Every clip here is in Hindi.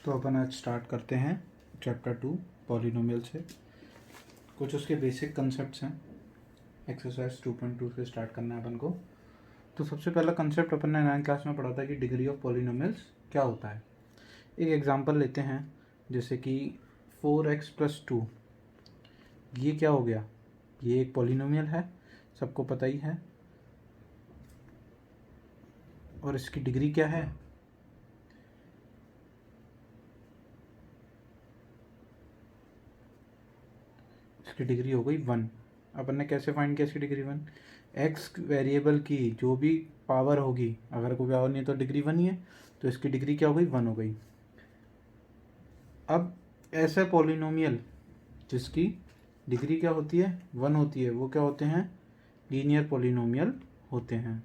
तो अपन आज स्टार्ट करते हैं चैप्टर 2 पॉलिनोमियल से। कुछ उसके बेसिक कंसेप्ट्स हैं। एक्सरसाइज 2.2 से स्टार्ट करना है अपन को। तो सबसे पहला कंसेप्ट अपन ने 9th क्लास में पढ़ा था कि डिग्री ऑफ पॉलिनोमियल्स क्या होता है। एक एग्जांपल लेते हैं, जैसे कि 4x + 2। ये क्या हो गया? ये एक पॉलिनोमियल है, सबको पता ही है। और इसकी डिग्री क्या है? इसकी डिग्री हो गई 1। अपन ने कैसे फाइंड किया इसकी डिग्री 1? एक्स वेरिएबल की जो भी पावर होगी, अगर कोई पावर नहीं है तो डिग्री 1 ही है, तो इसकी डिग्री क्या हो गई? 1 हो गई। अब ऐसे पॉलिनोमियल जिसकी डिग्री क्या होती है? 1 होती है, वो क्या होते हैं? लीनियर पॉलिनोमियल होते हैं।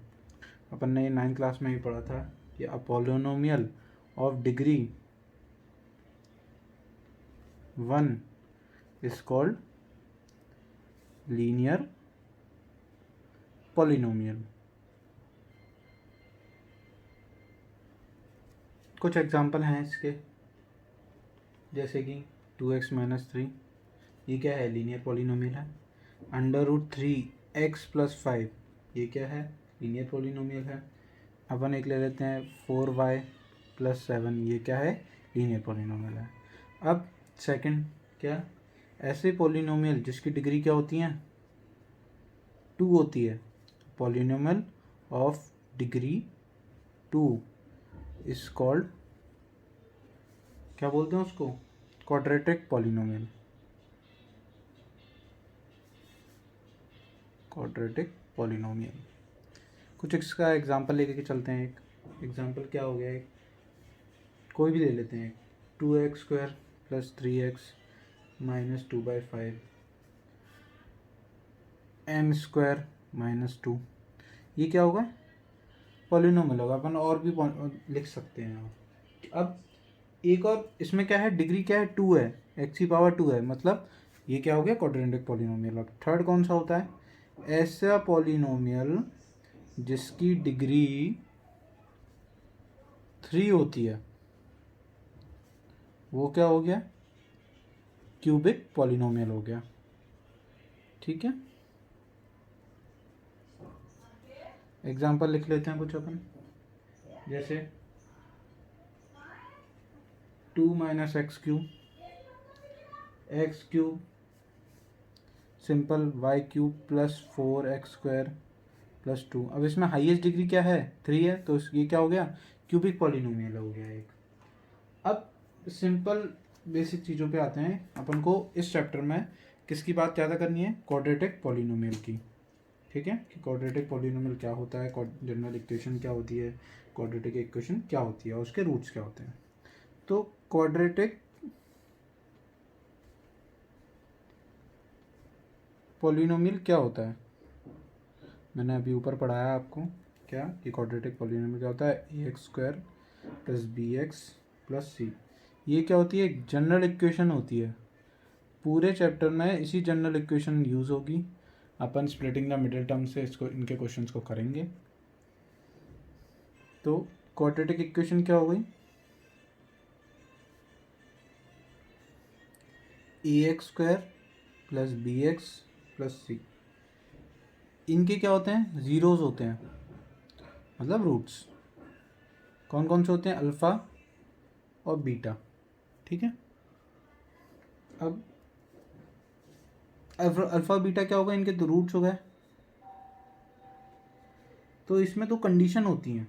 अपन ने 9th क्लास में ही पढ़ा था कि a polynomial of degree 1 is called linear polynomial. कुछ एग्जांपल हैं इसके, जैसे कि 2x - 3, ये क्या है? लीनियर पॉलिनोमियल है। √3x + 5, ये क्या है? लीनियर पॉलिनोमियल है। अपन एक ले लेते हैं 4y + 7, ये क्या है? लीनियर पॉलिनोमियल है। अब सेकंड क्या? ऐसे पॉलिनोमियल जिसकी डिग्री क्या होती है? 2 होती है। Polynomial of degree 2 is called, क्या बोलते हैं उसको? Quadratic polynomial. Quadratic polynomial. कुछ इसका एग्जांपल लेके चलते हैं। एक एग्जांपल क्या हो गया? एक कोई भी ले लेते हैं। 2x² + 3x - 2/5 n² - 2, ये क्या होगा? पॉलिनोमियल होगा। अपन और भी लिख सकते हैं। अब एक और इसमें क्या है? डिग्री क्या है? 2 है, x⁻2 है, मतलब ये क्या हो गया? Quadratic polynomial. अब थर्ड कौन सा होता है? ऐसा पॉलिनोमियल जिसकी डिग्री 3 होती है, वो क्या हो गया? क्यूबिक पॉलिनोमियल हो गया। ठीक है, एग्जांपल लिख लेते हैं कुछ अपन, जैसे 2 - x³ x³ simple y³ + 4x² + 2। अब इसमें हाईएस्ट डिग्री क्या है? 3 है, तो ये क्या हो गया? क्यूबिक पॉलिनोमियल हो गया एक। अब सिंपल बेसिक चीज़ों पे आते हैं। अपन को इस चैप्टर में किसकी बात ज़्यादा करनी है? क्वाड्रेटिक पॉलिनोमियल की। ठीक है, कि क्वाड्रेटिक पॉलिनोमियल क्या होता है, जनरल इक्वेशन क्या होती है, क्वाड्रेटिक इक्वेशन क्या होती है और उसके रूट्स क्या होते हैं। तो क्वाड्रेटिक पॉलिनोमियल क्या होता है? मैंने अभी ऊपर पढ़ाया आपको क्या, कि क्वाड्रेटिक पॉलिनोमियल क्या होता है? ax² + bx + c। ये क्या होती है? एक जनरल इक्वेशन होती है। पूरे चैप्टर में इसी जनरल इक्वेशन यूज़ होगी। अपन स्प्लिटिंग द मिडिल टर्म से इसको, इनके क्वेश्चंस को करेंगे। तो क्वाड्रेटिक इक्वेशन क्या हो गई? ax² + bx + c। इनके क्या होते हैं? ज़ीरोज़ होते हैं, मतलब रूट्स। कौन कौन से होते हैं? अल्फ़ा और बीटा। ठीक है, अब अल्फ़ा बीटा क्या होगा? इनके दो रूट्स हो गए। तो इसमें तो कंडीशन होती हैं,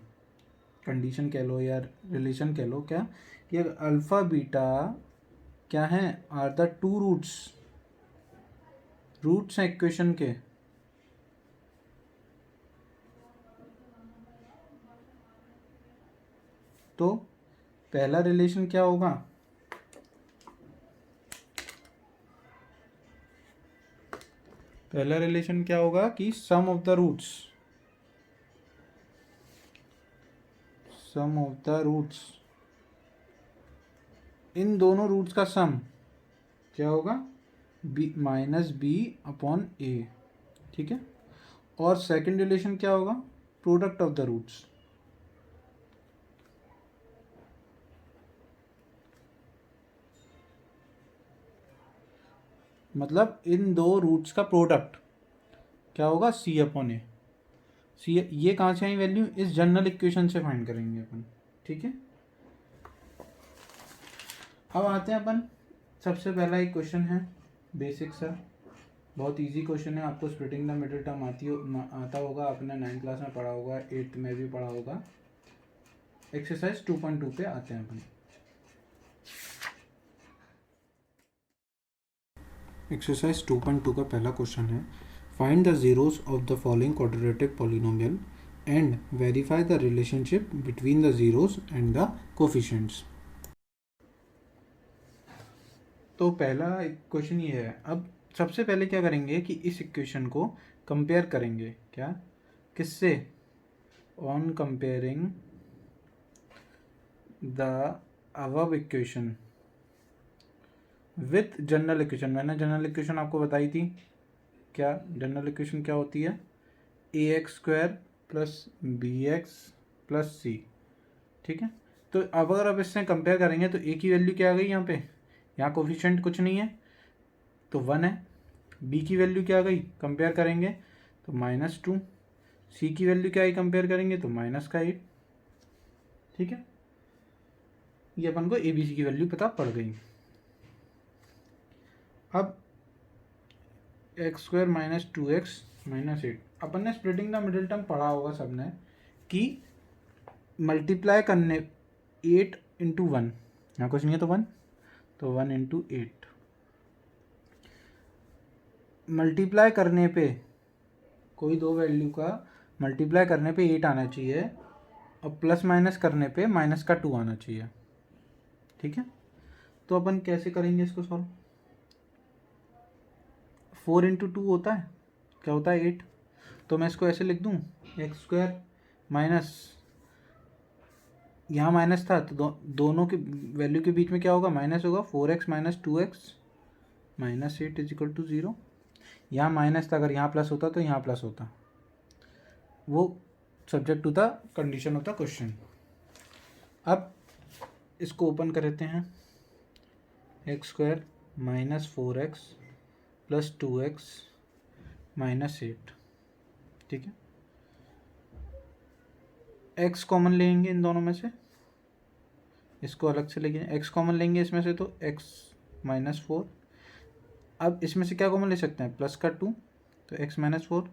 कंडीशन कह लो या रिलेशन कह लो, क्या कि अल्फ़ा बीटा क्या है? आर द 2 रूट्स हैं इक्वेशन के। तो पहला रिलेशन क्या होगा? पहला रिलेशन क्या होगा कि सम ऑफ द रूट्स, इन दोनों रूट्स का सम क्या होगा? -b/a। ठीक है, और सेकंड रिलेशन क्या होगा? Product of the roots. मतलब इन दो रूट्स का प्रोडक्ट क्या होगा, सी अपॉन ए। सी ये कहाँ से आई वैल्यू, इस जनरल इक्वेशन से फाइंड करेंगे अपन, ठीक है। अब आते हैं अपन, सबसे पहला एक क्वेश्चन है बेसिक सा, बहुत इजी क्वेश्चन है। आपको स्प्लिटिंग द मिडिल टर्म आता होगा, आपने 9th क्लास में पढ़ा होगा, 8th में भी पढ़ा होगा। एक्सरसाइज 2.2 पे आते हैं अपन। एक्सरसाइज 2.2 का पहला क्वेश्चन है, find the zeros of the following quadratic polynomial and verify the relationship between the zeros and the coefficients. तो पहला क्वेश्चन ये है। अब सबसे पहले क्या करेंगे कि इस इक्वेशन को कंपेयर करेंगे, क्या, किससे, on comparing the above equation with general equation. मैंने जनरल इक्वेशन आपको बताई थी, क्या जनरल इक्वेशन क्या होती है, A X square plus B X plus C, ठीक है। तो अब अगर आप इससे कंपेयर करेंगे तो ए की वैल्यू क्या आ गई यहाँ पे, यहाँ कोफिशिएंट कुछ नहीं है तो 1 है। बी की वैल्यू क्या आ गई, कंपेयर करेंगे तो -2। सी की वैल्यू क्या आई, कंपेयर करेंगे तो -8, ठीक है। ये अपन को ए बी सी की वैल्यू पता पड़ गई। अब एक्स स्क्वायर -2x-8, अपन ने स्प्लिटिंग द मिडिल टर्म पढ़ा होगा सबने कि मल्टीप्लाई करने 8 इंटू 1, यहाँ कुछ नहीं है तो 1, तो 1 इंटू 8, मल्टीप्लाई करने पे कोई दो वैल्यू का मल्टीप्लाई करने पे 8 आना चाहिए और प्लस माइनस करने पे -2 आना चाहिए, ठीक है। तो अपन कैसे करेंगे इसको सॉल्व, 4 इंटू 2 होता है, क्या होता है 8, तो मैं इसको ऐसे लिख दूँ, एक्स स्क्वायर माइनस, यहाँ माइनस था तो दोनों के वैल्यू के बीच में क्या होगा, माइनस होगा, 4x minus 2x minus 8 is equal to 0। यहाँ माइनस था, अगर यहाँ प्लस होता तो यहाँ प्लस होता, वो subject to the condition of the question. अब इसको ओपन कर देते हैं, x square -4x plus 2x minus 8, ठीक है। x कॉमन लेंगे इन दोनों में से, इसको अलग से लेंगे, x कॉमन लेंगे इसमें से तो x -4। अब इसमें से क्या कॉमन ले सकते हैं, प्लस का 2, तो x -4।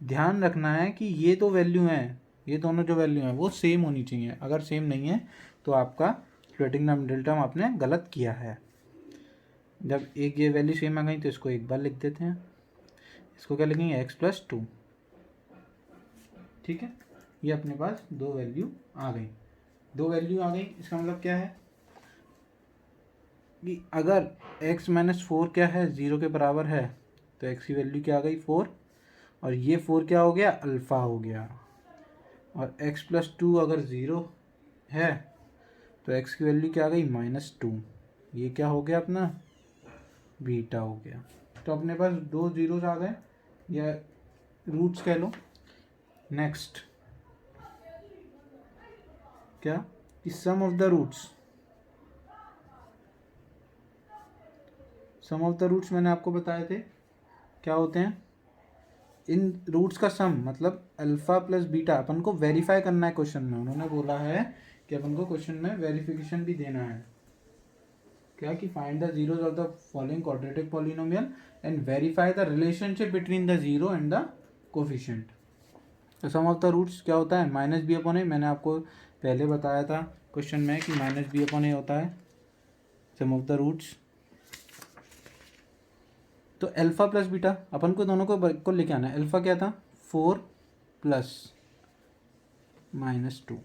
ध्यान रखना है कि ये तो वैल्यू हैं, ये दोनों जो वैल्यू हैं वो सेम होनी चाहिए, अगर सेम नहीं है तो आपका स्प्लिटिंग द मिडिल टर्म आपने गलत किया है। जब एक ये वैल्यू सेम आ गई तो इसको एक बार लिख देते हैं, इसको क्या लिखेंगे, x+2, ठीक है। ये अपने पास दो वैल्यू आ गई, दो वैल्यू आ गई। इसका मतलब क्या है कि अगर x -4 क्या है, 0 के बराबर है, तो x की वैल्यू क्या आ गई, 4, और ये 4 क्या हो गया, अल्फ़ा हो गया। और x+2 अगर 0 है तो x की वैल्यू क्या आ गई, -2, ये क्या हो गया अपना, बीटा हो गया। तो अपने पास दो जीरोस आ गए, या रूट्स कह लो। नेक्स्ट क्या, कि सम ऑफ द रूट्स मैंने आपको बताए थे क्या होते हैं, इन रूट्स का सम मतलब अल्फा प्लस बीटा अपन को वेरीफाई करना है क्वेश्चन में। उन्होंने बोला है कि अपन को क्वेश्चन में वेरिफिकेशन भी देना है, क्या, कि find the zeros of the following quadratic polynomial and verify the relationship between the zero and the coefficient. तो सम ऑफ द रूट्स क्या होता है, -b/a। मैंने आपको पहले बताया था क्वेश्चन में कि -b/a होता है सम ऑफ द रूट्स। तो अल्फा प्लस बीटा अपन को दोनों को लेके आना है। अल्फा क्या था, 4 प्लस -2,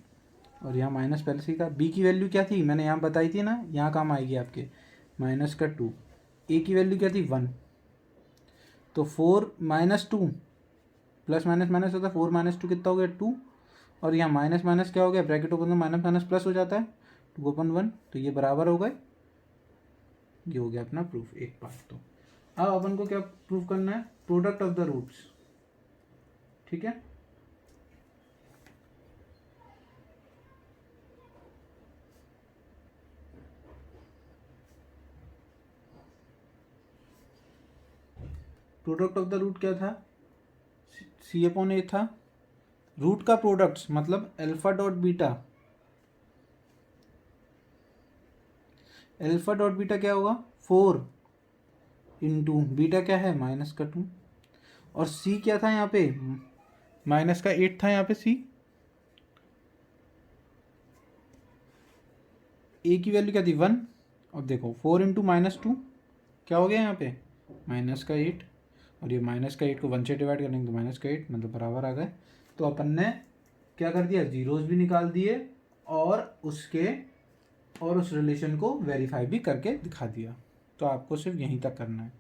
और यहाँ माइनस पहले से ही था। बी की वैल्यू क्या थी, मैंने यहाँ बताई थी ना, यहाँ काम आएगी आपके, -2। ए की वैल्यू क्या थी, 1, तो 4 -2 प्लस माइनस माइनस होता है, 4 -2 कितना हो गया, 2, और यहाँ माइनस माइनस क्या हो गया, bracket open, minus minus plus हो जाता है, 2/1, तो ये बराबर हो गए। ये हो गया अपना प्रूफ, एक पार्ट। तो अब अपन को क्या प्रूफ करना है, प्रोडक्ट ऑफ द रूट्स, ठीक है। प्रोडक्ट ऑफ द रूट क्या था, सी अपॉन ए था। रूट का प्रोडक्ट मतलब alpha dot beta, alpha dot beta क्या होगा 4 इंटू बीटा क्या है -2, और सी क्या था यहाँ पे -8 था यहाँ पे सी। ए की वैल्यू क्या थी 1, और देखो 4 इंटू -2 क्या हो गया यहाँ पे -8, और ये -8 को 1 से डिवाइड करेंगे तो -8 मतलब बराबर आ गए। तो अपन ने क्या कर दिया, जीरोस भी निकाल दिए और उस रिलेशन को वेरीफाई भी करके दिखा दिया। तो आपको सिर्फ यहीं तक करना है।